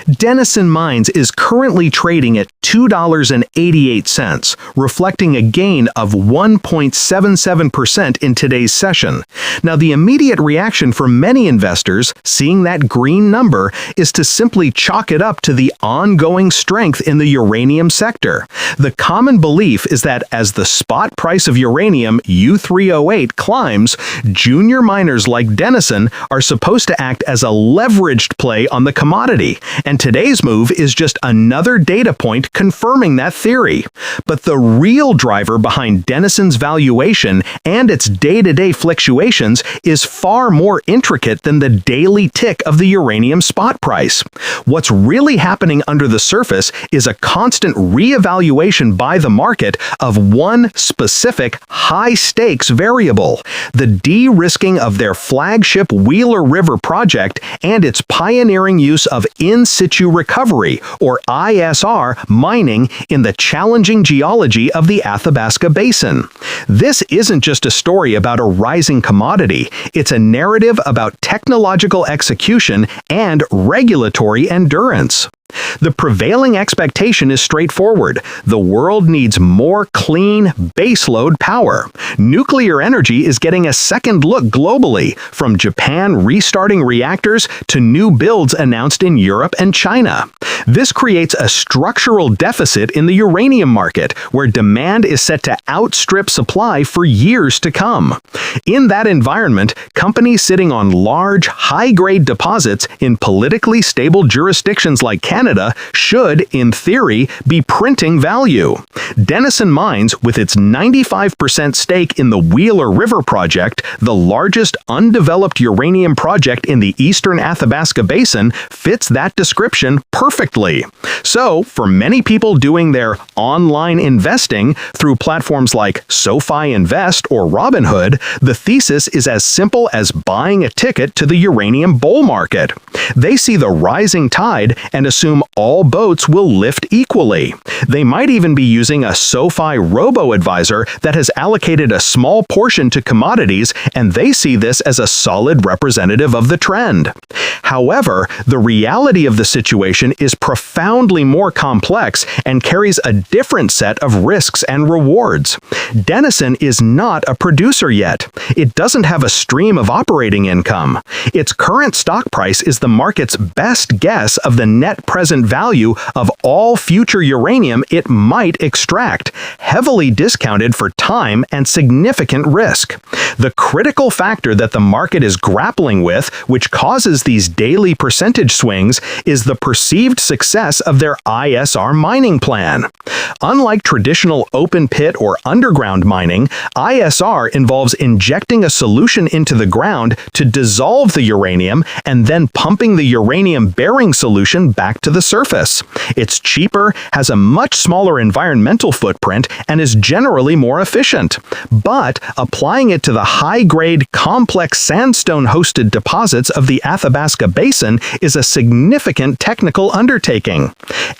Denison Mines is currently trading at $2.88, reflecting a gain of 1.77% in today's session. Now, the immediate reaction for many investors, seeing that green number, is to simply chalk it up to the ongoing strength in the uranium sector. The common belief is that as the spot price of uranium U308 climbs, junior miners like Denison are supposed to act as a leveraged play on the commodity, and today's move is just another data point confirming that theory. But the real driver behind Denison's valuation and its day-to-day fluctuations is far more intricate than the daily tick of the uranium spot price. What's really happening under the surface is a constant reevaluation by the market of one specific high-stakes variable: the de-risking of their flagship Wheeler River project and its pioneering use of In-Situ Recovery, or ISR, mining in the challenging geology of the Athabasca Basin. This isn't just a story about a rising commodity, it's a narrative about technological execution and regulatory endurance. The prevailing expectation is straightforward. The world needs more clean, baseload power. Nuclear energy is getting a second look globally, from Japan restarting reactors to new builds announced in Europe and China. This creates a structural deficit in the uranium market, where demand is set to outstrip supply for years to come. In that environment, companies sitting on large, high-grade deposits in politically stable jurisdictions like Canada should, in theory, be printing value. Denison Mines, with its 95% stake in the Wheeler River project, the largest undeveloped uranium project in the eastern Athabasca Basin, fits that description perfectly. So, for many people doing their online investing through platforms like SoFi Invest or Robinhood, the thesis is as simple as buying a ticket to the uranium bull market. They see the rising tide and assume all boats will lift equally. They might even be using a SoFi robo-advisor that has allocated a small portion to commodities, and they see this as a solid representative of the trend. However, the reality of the situation is profoundly more complex and carries a different set of risks and rewards. Denison is not a producer yet. It doesn't have a stream of operating income. Its current stock price is the market's best guess of the net present value of all future uranium it might extract, heavily discounted for time and significant risk. The critical factor that the market is grappling with, which causes these daily percentage swings, is the perceived success of their ISR mining plan. Unlike traditional open pit or underground mining, ISR involves injecting a solution into the ground to dissolve the uranium and then pumping the uranium-bearing solution back to the surface. It's cheaper, has a much smaller environmental footprint, and is generally more efficient. But applying it to the high-grade, complex sandstone-hosted deposits of the Athabasca Basin is a significant technical undertaking.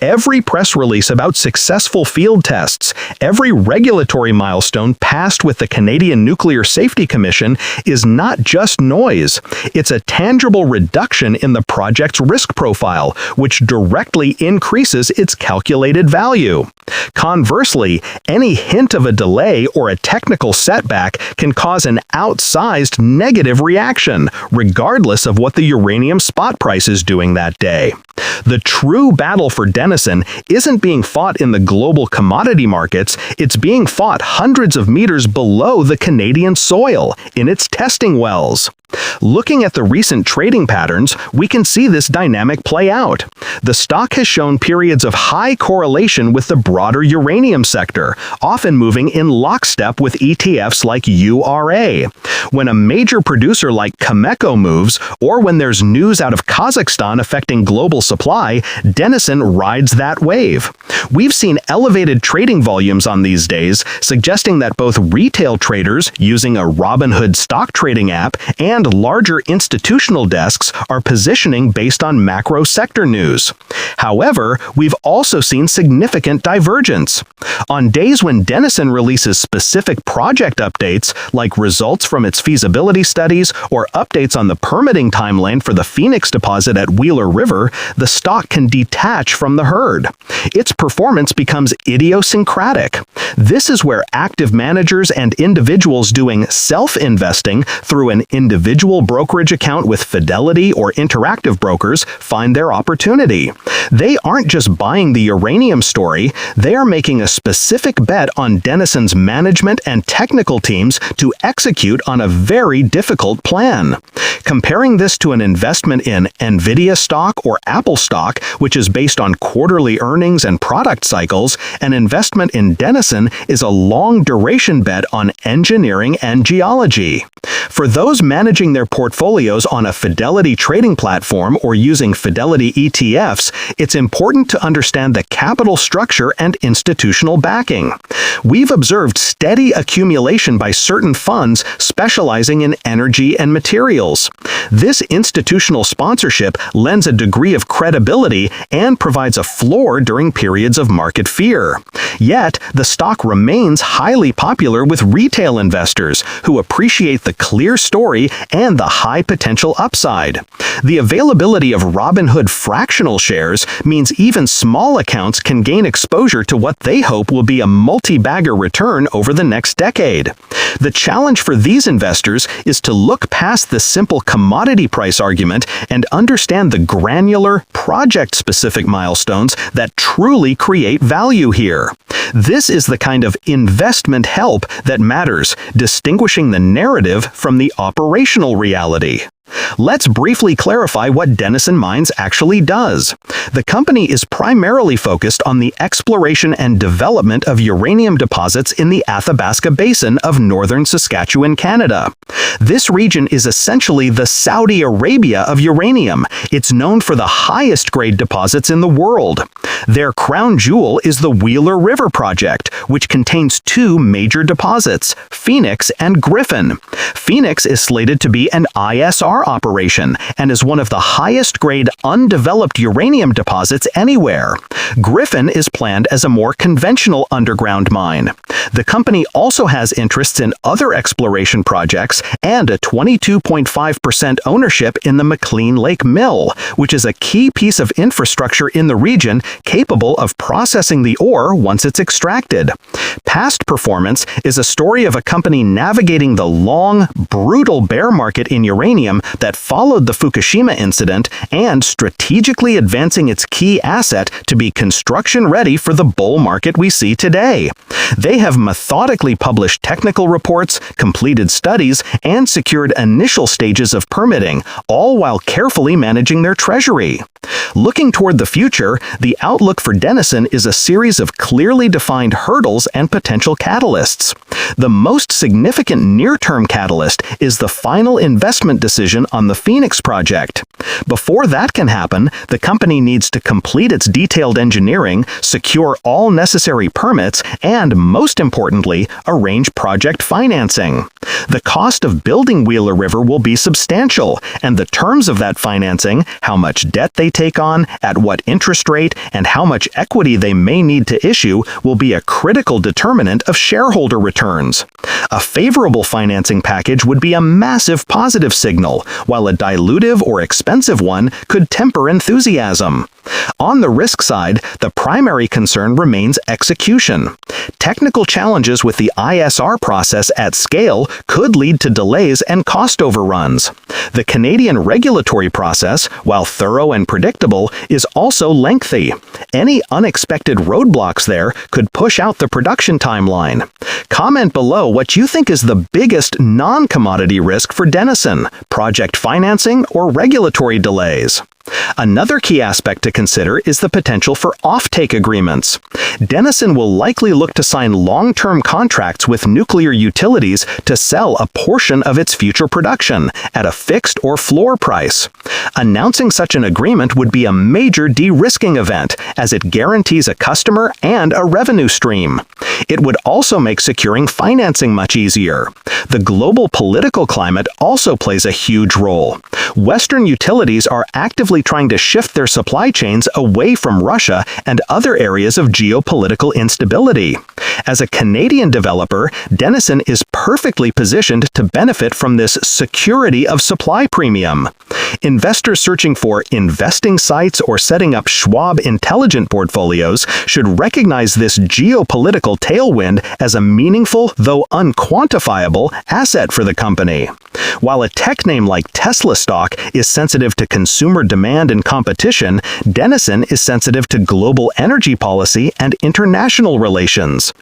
Every press release about successful field tests, every regulatory milestone passed with the Canadian Nuclear Safety Commission is not just noise. It's a tangible reduction in the project's risk profile, which directly increases its calculated value. Conversely, any hint of a delay or a technical setback can cause an outsized negative reaction, regardless of what the uranium spot price is doing that day. The true battle for Denison isn't being fought in the global commodity markets, it's being fought hundreds of meters below the Canadian soil, in its testing wells. Looking at the recent trading patterns, we can see this dynamic play out. The stock has shown periods of high correlation with the broader uranium sector, often moving in lockstep with ETFs like URA. When a major producer like Cameco moves, or when there's news out of Kazakhstan affecting global supply, Denison rides that wave. We've seen elevated trading volumes on these days, suggesting that both retail traders using a Robinhood stock trading app and and larger institutional desks are positioning based on macro sector news. However, we've also seen significant divergence. On days when Denison releases specific project updates, like results from its feasibility studies or updates on the permitting timeline for the Phoenix deposit at Wheeler River, the stock can detach from the herd. Its performance becomes idiosyncratic. This is where active managers and individuals doing self-investing through an individual brokerage account with Fidelity or Interactive Brokers find their opportunity. They aren't just buying the uranium story, they are making a specific bet on Denison's management and technical teams to execute on a very difficult plan. Comparing this to an investment in Nvidia stock or Apple stock, which is based on quarterly earnings and product cycles, an investment in Denison is a long-duration bet on engineering and geology. For those managing their portfolios on a Fidelity trading platform or using Fidelity ETFs, it's important to understand the capital structure and institutional backing. We've observed steady accumulation by certain funds specializing in energy and materials. This institutional sponsorship lends a degree of credibility and provides a floor during periods of market fear. Yet, the stock remains highly popular with retail investors who appreciate the clear story and the high potential upside. The availability of Robinhood fractional shares means even small accounts can gain exposure to what they hope will be a multi-bagger return over the next decade. The challenge for these investors is to look past the simple commodity price argument and understand the granular, project-specific milestones that truly create value here. This is the kind of investment help that matters, distinguishing the narrative from the operational reality. Let's briefly clarify what Denison Mines actually does. The company is primarily focused on the exploration and development of uranium deposits in the Athabasca Basin of northern Saskatchewan, Canada. This region is essentially the Saudi Arabia of uranium. It's known for the highest grade deposits in the world. Their crown jewel is the Wheeler River project, which contains two major deposits, Phoenix and Griffin. Phoenix is slated to be an ISR operation and is one of the highest grade undeveloped uranium deposits anywhere. Griffin is planned as a more conventional underground mine. The company also has interests in other exploration projects and a 22.5% ownership in the McLean Lake Mill, which is a key piece of infrastructure in the region capable of processing the ore once it's extracted. Past performance is a story of a company navigating the long, brutal bear market in uranium that followed the Fukushima incident and strategically advancing its key asset to be construction ready for the bull market we see today. They have methodically published technical reports, completed studies, and secured initial stages of permitting, all while carefully managing their treasury. Looking toward the future, the outlook for Denison is a series of clearly defined hurdles and potential catalysts. The most significant near-term catalyst is the final investment decision on the Phoenix project. Before that can happen, the company needs to complete its detailed engineering, secure all necessary permits, and, most importantly, arrange project financing. The cost of building Wheeler River will be substantial, and the terms of that financing, how much debt they take on, at what interest rate, and how much equity they may need to issue will be a critical determinant of shareholder returns. A favorable financing package would be a massive positive signal, while a dilutive or expensive one could temper enthusiasm. On the risk side, the primary concern remains execution. Technical challenges with the ISR process at scale could lead to delays and cost overruns. The Canadian regulatory process, while thorough and predictable, is also lengthy. Any unexpected roadblocks there could push out the production timeline. Comment below what you think is the biggest non-commodity risk for Denison: project financing or regulatory delays. Another key aspect to consider is the potential for offtake agreements. Denison will likely look to sign long-term contracts with nuclear utilities to sell a portion of its future production at a fixed or floor price. Announcing such an agreement would be a major de-risking event, as it guarantees a customer and a revenue stream. It would also make securing financing much easier. The global political climate also plays a huge role. Western utilities are actively trying to shift their supply chains away from Russia and other areas of geopolitical instability. As a Canadian developer, Denison is perfectly positioned to benefit from this security of supply premium. Investors searching for investing sites or setting up Schwab Intelligent portfolios should recognize this geopolitical tailwind as a meaningful, though unquantifiable, asset for the company. While a tech name like Tesla stock is sensitive to consumer demand and competition, Denison is sensitive to global energy policy and international relations.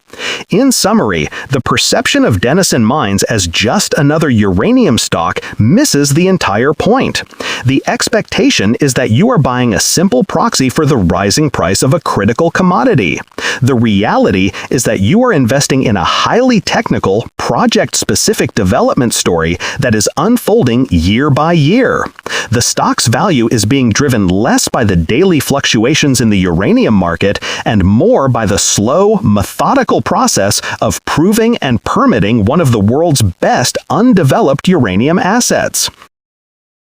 In summary, the perception of Denison Mines as just another uranium stock misses the entire point. The expectation is that you are buying a simple proxy for the rising price of a critical commodity. The reality is that you are investing in a highly technical, project-specific development story that is unfolding year by year. The stock's value is being driven less by the daily fluctuations in the uranium market and more by the slow, methodical process of proving and permitting one of the world's best undeveloped uranium assets.